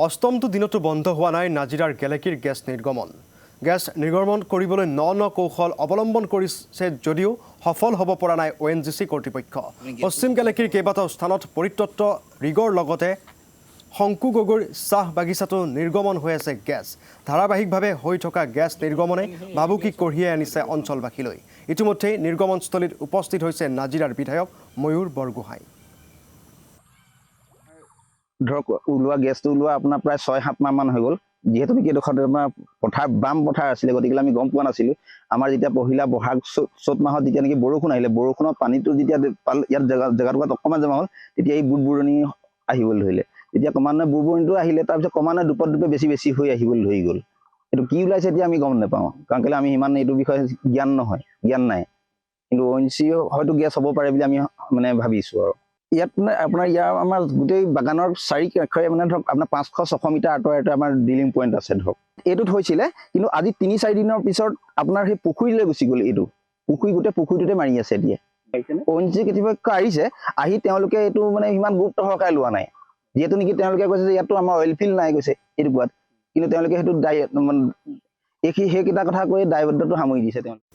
অষ্টমটো দিনতো বন্ধ হোৱা নাই নাজিৰাৰ গেলেকীৰ গেছ নিৰ্গমন। গেছ নিৰ্গমন কৰিবলৈ ন কৌশল অৱলম্বন কৰিছে যদিও সফল হ'ব পৰা নাই ONGC কৰ্তৃপক্ষ। পশ্চিম গেলেকীৰ কেইবাটাও স্থানত পৰিত্যক্ত ৰিগৰ লগতে শংকু গগৈৰ চাহ বাগিচাতো নিৰ্গমন হৈ আছে গেছ। ধাৰাবাহিকভাৱে হৈ থকা গেছ নিৰ্গমনে ভাবুকি কঢ়িয়াই আনিছে অঞ্চলবাসীলৈ। ইতিমধ্যে নিৰ্গমনস্থলীত উপস্থিত হৈছে নাজিৰাৰ বিধায়ক ময়ূৰ বৰগোহাঁই। ধৰক ওলোৱা গেছটো ওলোৱা আপোনাৰ প্ৰায় 6-7 মাহমান হৈ গ'ল। যিহেতু নেকি এডোখৰত আমাৰ পথাৰ বাম পথাৰ আছিলে, গতিকে আমি গম পোৱা নাছিলোঁ। আমাৰ যেতিয়া পহিলা বহাগ চ'ত মাহত যেতিয়া নেকি বৰষুণ আহিলে, বৰষুণত পানীটো যেতিয়া ইয়াত জেগাটুকুৰাত অকণমান জমা হ'ল, তেতিয়া এই বুৰবুৰণি আহিবলৈ ধৰিলে। যেতিয়া ক্ৰমান্বয়ে বুৰবুৰণিটো আহিলে, তাৰপিছত ক্ৰমান্বয়ে দুপে বেছি হৈ আহিবলৈ ধৰি গ'ল। এইটো কি ওলাইছে এতিয়া আমি গম নাপাওঁ, কাৰণ কেলৈ আমি ইমান এইটো বিষয়ে জ্ঞান নাই। কিন্তু ONGC হয়তো গেছ হ'ব পাৰে বুলি আমি মানে ভাবিছোঁ আৰু। ইয়াত মানে আপোনাৰ আমাৰ গোটেই বাগানৰ চাৰি কাষে মানে ধৰক আপোনাৰ 500-600 মিটাৰ আঁতৰে আমাৰ ড্ৰিলিং পইণ্ট আছে ধৰক। এইটোত হৈছিলে, কিন্তু আজি 3-4 দিনৰ পিছত আপোনাৰ সেই পুখুৰীলৈ গুচি গ'ল। এইটো গোটেই পুখুৰীটোতে মাৰি আছে এতিয়া। ONGC কৰ্তৃপক্ষ আহিছে, আহি তেওঁলোকে এইটো মানে ইমান গুৰুত্ব সহকাৰে লোৱা নাই। যিহেতু নেকি তেওঁলোকে কৈছে যে ইয়াততো আমাৰ অইল ফিল্ড নাই কৈছে এইটুকুৰাত, কিন্তু তেওঁলোকে সেইটো সেইকেইটা কথা কৈ দায়বদ্ধটো সামৰি দিছে তেওঁলোকে।